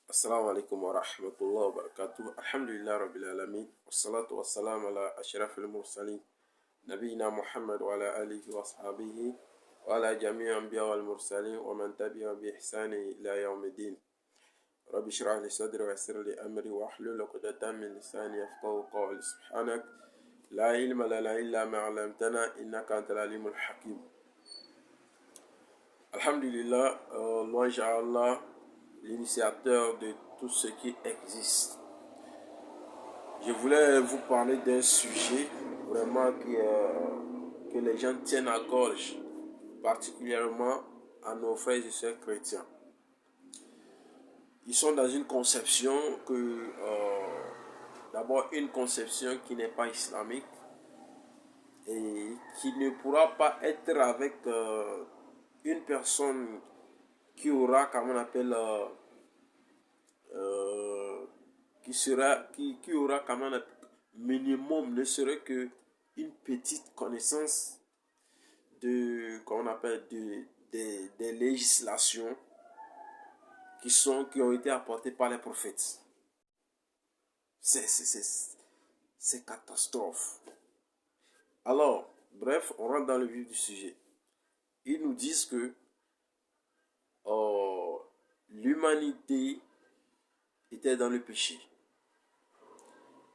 Assalamu alaikum wa rahmatullahi wa barakatuh. Alhamdulillah rabbil alamin. Wassalatu wassalamu ala ashrafil mursalin. Nabiyina Muhammad wa ala alihi wa ashabihi wa ala jami'i anbiya wal mursalin wa man tabi'ahum bi ihsani ila yawmiddin. Rabbi shrah li sadri wa yassir li amri wa hlul 'uqdatan min lisani yafqahu qawli. Subhanak la ilma lana illa ma 'allamtana innaka antal alimul hakim. Alhamdulillah, louange à Allah, l'initiateur de tout ce qui existe. Je voulais vous parler d'un sujet vraiment que les gens tiennent à gorge, particulièrement à nos frères et sœurs chrétiens. Ils sont dans une conception d'abord une conception qui n'est pas islamique et qui ne pourra pas être avec une personne qui aura, comme on appelle, qui aura comme un minimum, ne serait que une petite connaissance de, comment on appelle, des législations qui ont été apportées par les prophètes. C'est catastrophe. Alors, bref, on rentre dans le vif du sujet. Ils nous disent que l'humanité était dans le péché.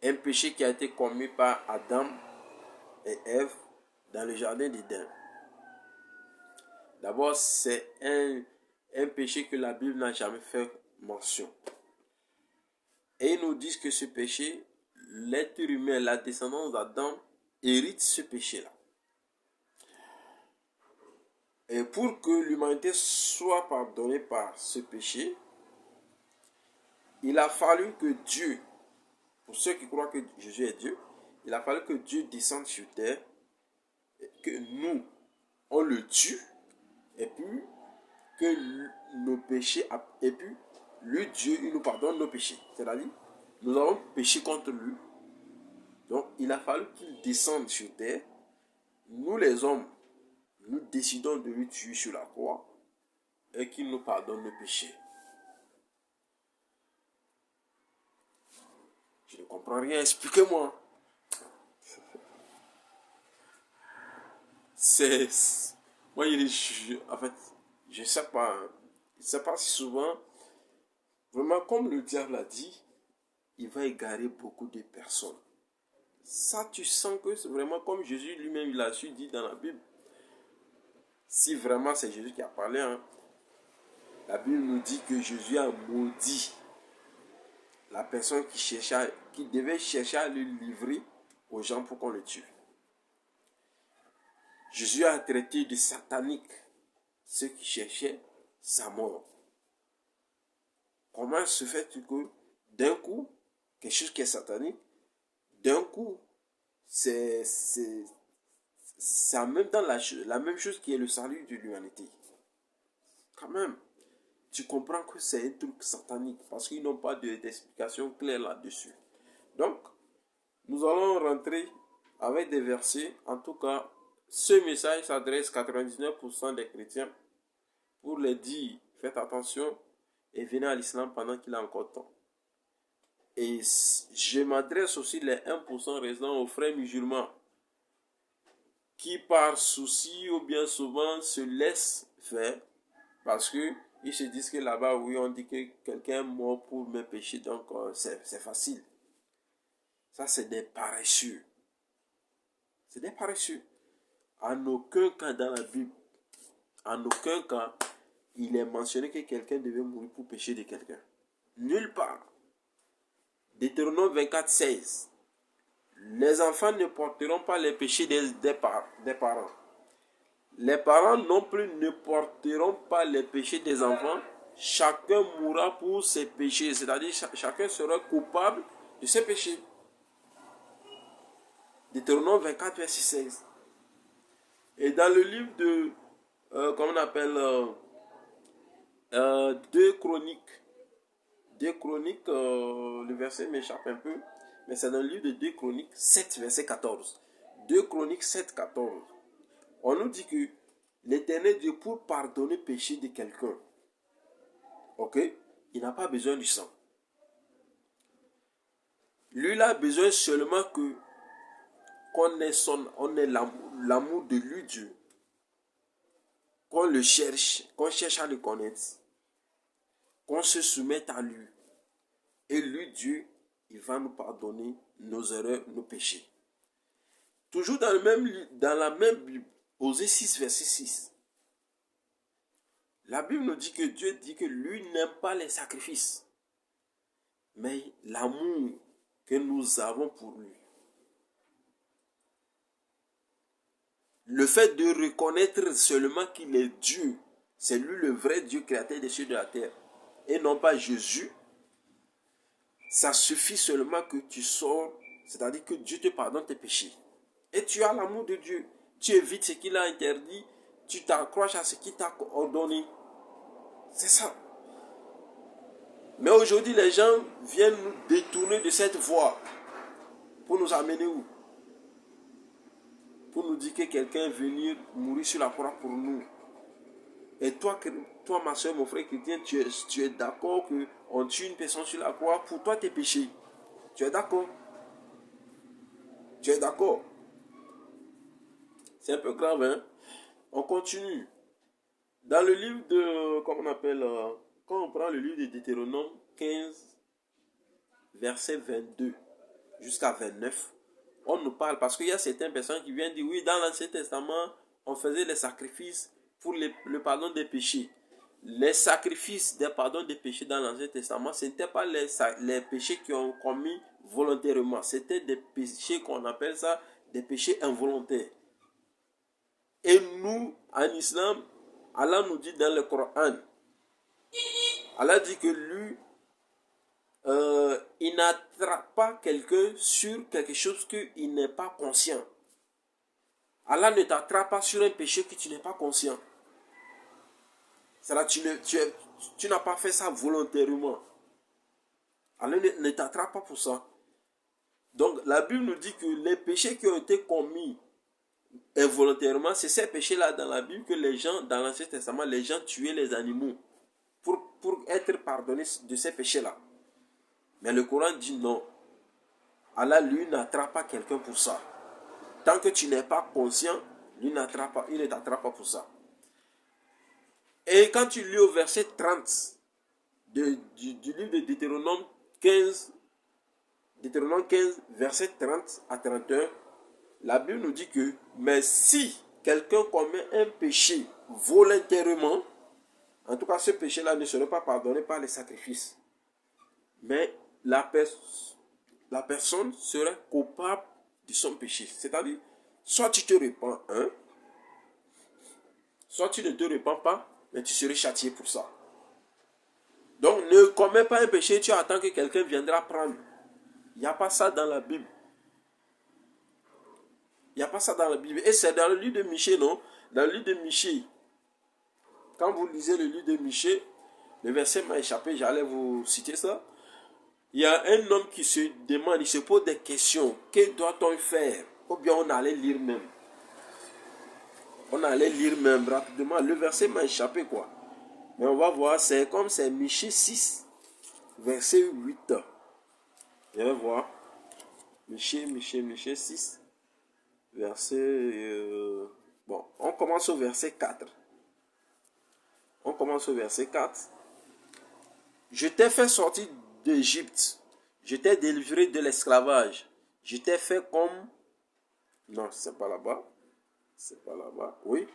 Un péché qui a été commis par Adam et Ève dans le jardin d'Éden. D'abord, c'est un péché que la Bible n'a jamais fait mention. Et ils nous disent que ce péché, l'être humain, la descendance d'Adam, hérite ce péché-là. Et pour que l'humanité soit pardonnée par ce péché, il a fallu que Dieu, pour ceux qui croient que Jésus est Dieu, il a fallu que Dieu descende sur terre, que nous, on le tue, et puis que nos péchés, et puis lui, Dieu, il nous pardonne nos péchés. C'est-à-dire, nous avons péché contre lui. Donc, il a fallu qu'il descende sur terre. Nous, les hommes, nous décidons de lui tuer sur la croix et qu'il nous pardonne nos péchés. Je ne comprends rien, expliquez-moi. Moi, en fait, je ne sais pas. Je ne sais pas si souvent, vraiment, comme le diable a dit, il va égarer beaucoup de personnes. Ça, tu sens que c'est vraiment comme Jésus lui-même, il a su dire dans la Bible. Si vraiment c'est Jésus qui a parlé, la Bible nous dit que Jésus a maudit la personne qui devait chercher à le livrer aux gens pour qu'on le tue. Jésus a traité de satanique ceux qui cherchaient sa mort. Comment se fait-il que d'un coup, quelque chose qui est satanique, d'un coup, c'est en même temps la même chose qui est le salut de l'humanité. Quand même, tu comprends que c'est un truc satanique parce qu'ils n'ont pas d'explication claire là-dessus. Donc, nous allons rentrer avec des versets. En tout cas, ce message s'adresse à 99% des chrétiens pour les dire, faites attention et venez à l'islam pendant qu'il a encore temps. Et je m'adresse aussi les 1% restants aux frères musulmans qui par souci ou bien souvent se laissent faire parce que ils se disent que là-bas, oui, on dit que quelqu'un est mort pour mes péchés, donc c'est facile. Ça, c'est des paresseux. C'est des paresseux. En aucun cas dans la Bible, en aucun cas, il est mentionné que quelqu'un devait mourir pour pécher de quelqu'un. Nulle part. Deutéronome 24, 16. Les enfants ne porteront pas les péchés des parents. Les parents non plus ne porteront pas les péchés des enfants. Chacun mourra pour ses péchés. C'est-à-dire chacun sera coupable de ses péchés. Deutéronome 24, verset 16. Et dans le livre de, comment on appelle, 2 Chroniques, le verset m'échappe un peu, mais c'est dans le livre de 2 Chroniques 7, verset 14. 2 Chroniques 7, 14. On nous dit que l'Éternel Dieu, pour pardonner le péché de quelqu'un, ok, il n'a pas besoin du sang. Lui, il a besoin seulement que on ait l'amour de lui, Dieu. Qu'on le cherche, qu'on cherche à le connaître. Qu'on se soumette à lui. Et lui, Dieu, il va nous pardonner nos erreurs, nos péchés. Toujours dans la même Bible, Osée 6, verset 6. La Bible nous dit que Dieu dit que lui n'aime pas les sacrifices, mais l'amour que nous avons pour lui. Le fait de reconnaître seulement qu'il est Dieu, c'est lui le vrai Dieu créateur des cieux et de la terre, et non pas Jésus, ça suffit seulement que tu sors, c'est-à-dire que Dieu te pardonne tes péchés. Et tu as l'amour de Dieu. Tu évites ce qu'il a interdit, tu t'accroches à ce qu'il t'a ordonné. C'est ça. Mais aujourd'hui, les gens viennent nous détourner de cette voie pour nous amener où? Pour nous dire que quelqu'un est venu mourir sur la croix pour nous. Et toi, ma soeur, mon frère chrétien, tu es d'accord qu'on tue une personne sur la croix pour toi tes péchés. Tu es d'accord? Tu es d'accord? C'est un peu grave, hein? On continue. Dans le livre de, comment on appelle, quand on prend le livre de Deutéronome 15, verset 22 jusqu'à 29, on nous parle, parce qu'il y a certaines personnes qui viennent dire, oui, dans l'Ancien Testament, on faisait les sacrifices pour le pardon des péchés. Les sacrifices des pardons des péchés dans l'Ancien Testament, ce n'étaient pas les péchés qui ont commis volontairement. C'était des péchés qu'on appelle ça des péchés involontaires. Et nous, en islam, Allah nous dit dans le Coran, Allah dit que lui, il n'attrape pas quelqu'un sur quelque chose qu'il n'est pas conscient. Allah ne t'attrape pas sur un péché que tu n'es pas conscient. C'est-à-dire tu n'as pas fait ça volontairement. Allah ne t'attrape pas pour ça. Donc la Bible nous dit que les péchés qui ont été commis involontairement, c'est ces péchés-là dans la Bible que les gens, dans l'Ancien Testament, les gens tuaient les animaux pour être pardonnés de ces péchés-là. Mais le Coran dit non. Allah, lui, n'attrape pas quelqu'un pour ça. Tant que tu n'es pas conscient, lui il ne t'attrape pas pour ça. Et quand tu lis au verset 30 du livre de Deutéronome 15, verset 30 à 31, la Bible nous dit que, mais si quelqu'un commet un péché volontairement, en tout cas ce péché-là ne serait pas pardonné par les sacrifices. Mais la personne serait coupable de son péché. C'est-à-dire, soit tu te répands, soit tu ne te répands pas, mais tu serais châtié pour ça. Donc ne commets pas un péché, tu attends que quelqu'un viendra prendre. Il n'y a pas ça dans la Bible. Il n'y a pas ça dans la Bible. Et c'est dans le livre de Michée, non? Dans le livre de Michée. Quand vous lisez le livre de Michée, le verset m'a échappé, j'allais vous citer ça. Il y a un homme qui se demande, il se pose des questions. Que doit-on faire? Ou bien on allait lire même. On allait lire même rapidement. Le verset m'a échappé quoi. Mais on va voir, c'est comme c'est Michée 6, verset 8. Je vais voir. Michée 6, verset... bon, on commence au verset 4. On commence au verset 4. Je t'ai fait sortir d'Égypte. Je t'ai délivré de l'esclavage. Je t'ai fait comme... Non, c'est pas là-bas. C'est pas là-bas. Oui.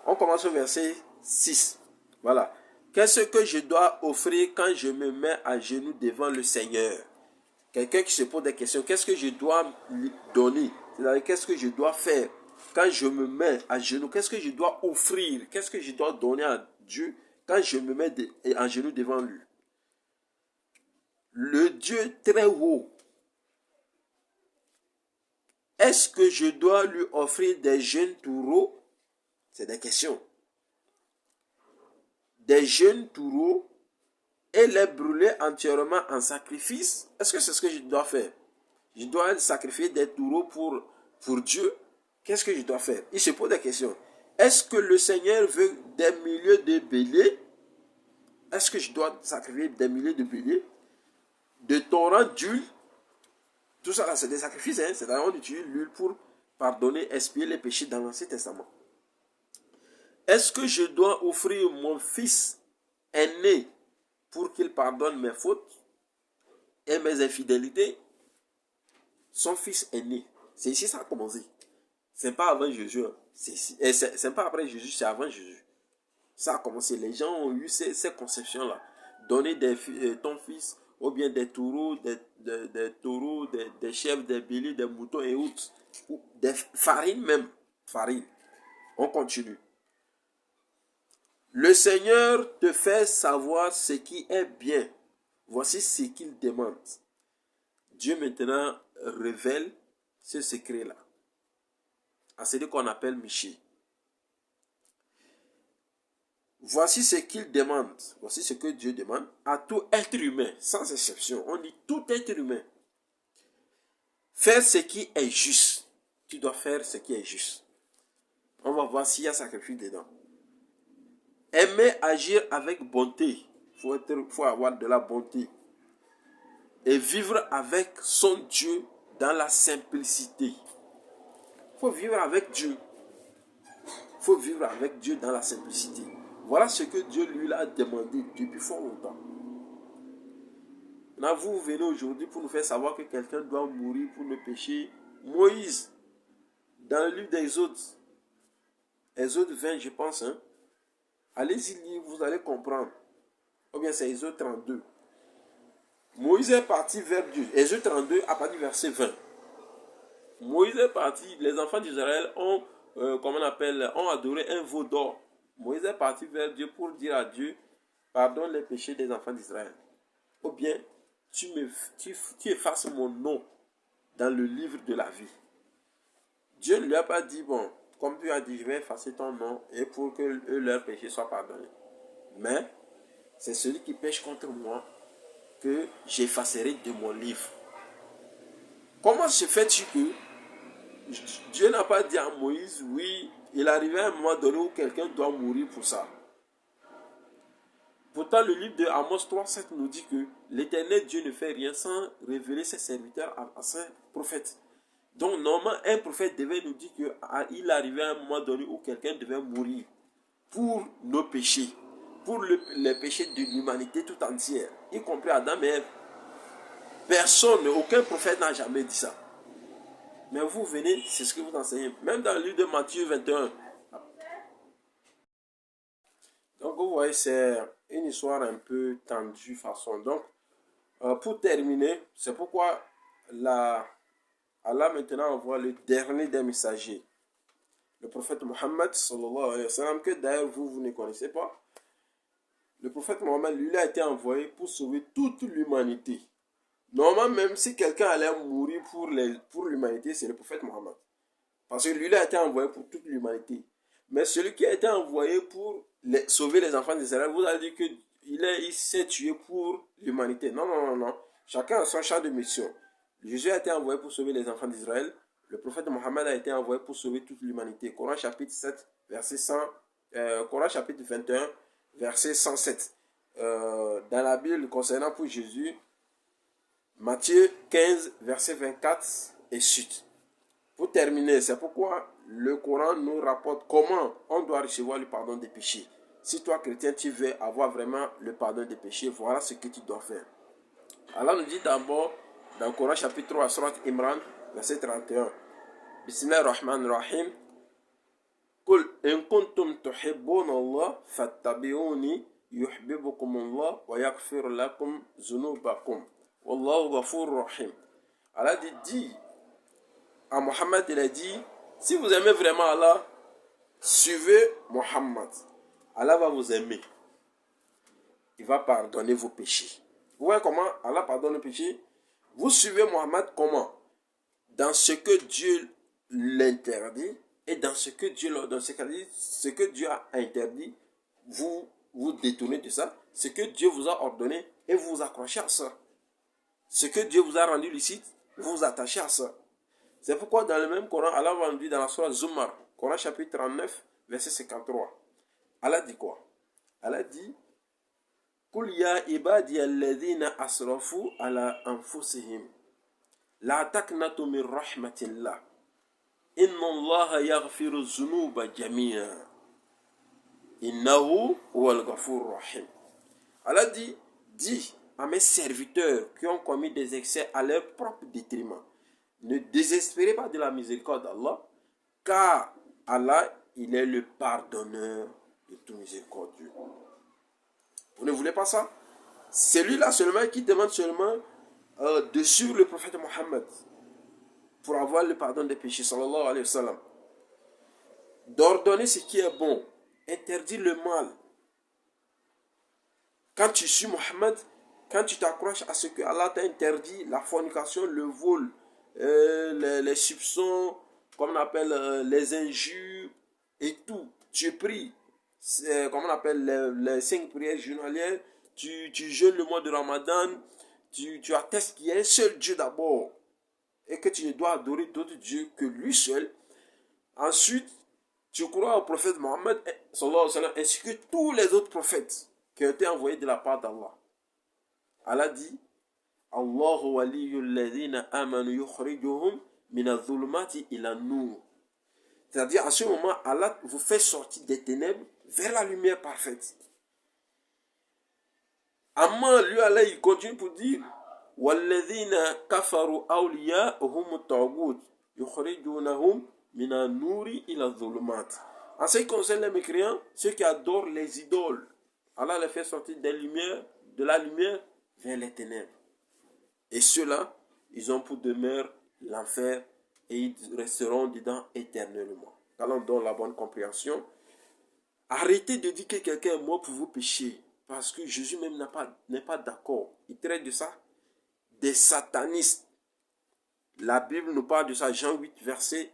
On commence au verset 6. Voilà. Qu'est-ce que je dois offrir quand je me mets à genoux devant le Seigneur? Quelqu'un qui se pose des questions. Qu'est-ce que je dois lui donner? C'est-à-dire, qu'est-ce que je dois faire quand je me mets à genoux? Qu'est-ce que je dois offrir? Qu'est-ce que je dois donner à Dieu quand je me mets à genoux devant lui? Le Dieu très haut. Est-ce que je dois lui offrir des jeunes taureaux? C'est des questions. Des jeunes taureaux et les brûler entièrement en sacrifice? Est-ce que c'est ce que je dois faire? Je dois sacrifier des taureaux pour Dieu? Qu'est-ce que je dois faire? Il se pose des questions. Est-ce que le Seigneur veut des milliers de béliers? Est-ce que je dois sacrifier des milliers de béliers, de torrents d'huile? Tout ça, c'est des sacrifices. Hein? C'est-à-dire on utilise l'huile pour pardonner, expier les péchés dans l'Ancien Testament. Est-ce que je dois offrir mon fils aîné pour qu'il pardonne mes fautes et mes infidélités? Son fils aîné. C'est ici que ça a commencé. C'est pas avant Jésus. C'est pas après Jésus, c'est avant Jésus. Ça a commencé. Les gens ont eu ces conceptions-là. Donner ton fils, ou bien des taureaux, des chèvres, des béliers, des moutons et autres. Ou des farines même. Farine. On continue. Le Seigneur te fait savoir ce qui est bien. Voici ce qu'il demande. Dieu maintenant révèle ce secret-là. À celui qu'on appelle Michi. Voici ce qu'il demande. Voici ce que Dieu demande à tout être humain, sans exception. On dit tout être humain. Faire ce qui est juste. Tu dois faire ce qui est juste. On va voir s'il y a sacrifice dedans. Aimer agir avec bonté. Il faut avoir de la bonté. Et vivre avec son Dieu dans la simplicité. Il faut vivre avec Dieu. Il faut vivre avec Dieu dans la simplicité. Voilà ce que Dieu lui a demandé depuis fort longtemps. Là, vous venez aujourd'hui pour nous faire savoir que quelqu'un doit mourir pour nos péchés. Moïse, dans le livre d'Exode, Exode 20, je pense, hein? Allez-y lire, vous allez comprendre. Ou bien c'est Exode 32. Moïse est parti vers Dieu. Exode 32, à partir du verset 20. Moïse est parti, les enfants d'Israël ont, ont adoré un veau d'or. Moïse est parti vers Dieu pour dire à Dieu, pardonne les péchés des enfants d'Israël. Ou bien, tu effaces mon nom dans le livre de la vie. Dieu ne lui a pas dit, bon, comme tu as dit, je vais effacer ton nom et pour que leurs péchés soient pardonnés. Mais, c'est celui qui pêche contre moi que j'effacerai de mon livre. Comment se fait-il que Dieu n'a pas dit à Moïse, oui, il arrivait à un moment donné où quelqu'un doit mourir pour ça. Pourtant, le livre de Amos 3,7 nous dit que l'Éternel Dieu ne fait rien sans révéler ses serviteurs à ses prophètes. Donc, normalement, un prophète devait nous dire qu'il arrivait à un moment donné où quelqu'un devait mourir pour nos péchés, pour les péchés de l'humanité tout entière, y compris Adam et Ève. Personne, aucun prophète n'a jamais dit ça. Mais vous venez, c'est ce que vous enseignez. Même dans le livre de Matthieu 21. Donc vous voyez, c'est une histoire un peu tendue façon. Donc, pour terminer, c'est pourquoi Allah maintenant envoie le dernier des messagers. Le prophète Mohammed, sallallahu alayhi wa sallam, que d'ailleurs vous ne connaissez pas. Le prophète Mohammed, lui, a été envoyé pour sauver toute l'humanité. Normalement, même si quelqu'un allait mourir pour l'humanité, c'est le prophète Mohammed. Parce que lui, il a été envoyé pour toute l'humanité. Mais celui qui a été envoyé pour sauver les enfants d'Israël, vous avez dit qu'il s'est tué pour l'humanité. Non, non, non, non. Chacun a son champ de mission. Jésus a été envoyé pour sauver les enfants d'Israël. Le prophète Mohammed a été envoyé pour sauver toute l'humanité. Coran chapitre 7, verset 100. Coran chapitre 21, verset 107. Dans la Bible, concernant pour Jésus, Matthieu 15, verset 24 et suite. Pour terminer, c'est pourquoi le Coran nous rapporte comment on doit recevoir le pardon des péchés. Si toi, chrétien, tu veux avoir vraiment le pardon des péchés, voilà ce que tu dois faire. Allah nous dit d'abord, dans le Coran chapitre 3, Surat Imran, verset 31. Bismillahirrahmanirrahim. Qul in kuntum tuhibbuna Allah fattabi'uni yuhibbukum Allah wa yaghfir lakum zunubakum. Wallahu ghafurur rahim. Allah dit à Mohammed, il a dit, si vous aimez vraiment Allah, suivez Mohammed. Allah va vous aimer. Il va pardonner vos péchés. Vous voyez comment Allah pardonne les péchés? Vous suivez Mohammed comment? Dans ce que Dieu l'interdit et dans ce que Dieu l'ordonne. Ce que Dieu a interdit, vous détournez de ça. Ce que Dieu vous a ordonné et vous vous accrochez à ça. Ce que Dieu vous a rendu licite, vous vous attachez à ça. C'est pourquoi dans le même Coran, Allah va nous dire dans la sourate Zumar, Coran chapitre 39, verset 53. Allah dit quoi? Allah dit, قل يا عبادي الذين أسرفوا على أنفسهم لا تقنطوا من رحمة الله إن الله يغفر الذنوب جميعا إنه هو الغفور الرحيم. Allah dit, dis à mes serviteurs qui ont commis des excès à leur propre détriment, ne désespérez pas de la miséricorde d'Allah, car Allah, il est le pardonneur de tout miséricordieux. Vous ne voulez pas ça? Celui-là seulement qui demande seulement de suivre le prophète Mohammed pour avoir le pardon des péchés, sallallahu alayhi wa sallam, d'ordonner ce qui est bon, interdire le mal. Quand tu suis Mohammed, quand tu t'accroches à ce que Allah t'a interdit, la fornication, le vol, les soupçons, comme on appelle les injures et tout, tu pries, comme on appelle les 5 prières journalières, tu jeûnes le mois de Ramadan, tu attestes qu'il y a un seul Dieu d'abord et que tu ne dois adorer d'autres dieux que lui seul. Ensuite, tu crois au prophète Mohammed ainsi que tous les autres prophètes qui ont été envoyés de la part d'Allah. Allah dit, Allahu waliyul ladhina amanu yukhrijuhum min adh-dhulumati ila an-nur. C'est-à-dire, à ce moment, Allah vous fait sortir des ténèbres vers la lumière parfaite. Amma, lui, Allah, il continue pour dire, walladhina kafaru awliya'uhum at-taghut yukhrijunahum min an-nuri ila adh-dhulumat. En ce qui concerne les mécréants, ceux qui adorent les idoles, Allah les fait sortir de la lumière vers les ténèbres. Et ceux-là, ils ont pour demeure l'enfer et ils resteront dedans éternellement. Allons dans la bonne compréhension. Arrêtez de dire que quelqu'un est mort pour vos péchés. Parce que Jésus même n'est pas d'accord. Il traite de ça des satanistes. La Bible nous parle de ça, Jean 8, verset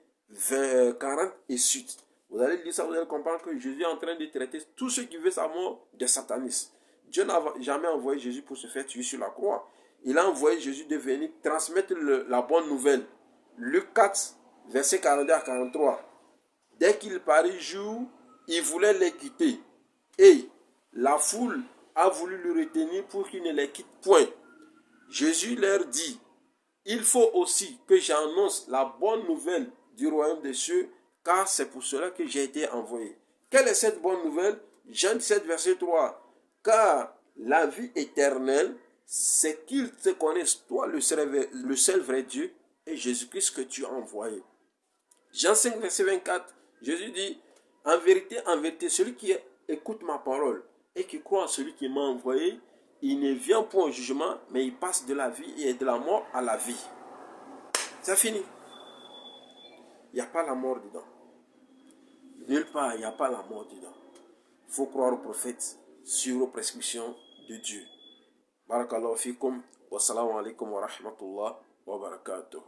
40 et suite. Vous allez lire ça, vous allez comprendre que Jésus est en train de traiter tous ceux qui veulent sa mort des satanistes. Dieu n'a jamais envoyé Jésus pour se faire tuer sur la croix. Il a envoyé Jésus de venir transmettre la bonne nouvelle. Luc 4, verset 42 à 43. Dès qu'il parut jour, il voulait les quitter. Et la foule a voulu le retenir pour qu'il ne les quitte point. Jésus leur dit, il faut aussi que j'annonce la bonne nouvelle du royaume des cieux, car c'est pour cela que j'ai été envoyé. Quelle est cette bonne nouvelle? Jean 17, verset 3. Car la vie éternelle, c'est qu'ils te connaissent, toi, le seul vrai Dieu, et Jésus-Christ que tu as envoyé. Jean 5, verset 24, Jésus dit, en vérité, celui qui écoute ma parole et qui croit en celui qui m'a envoyé, il ne vient point au jugement, mais il passe de la vie et de la mort à la vie. C'est fini. Il n'y a pas la mort dedans. Nulle part, il n'y a pas la mort dedans. Il faut croire au prophète sur les prescriptions de Dieu. Barakallahu fikum. Wassalamu alaikum wa rahmatullah wa barakatuh.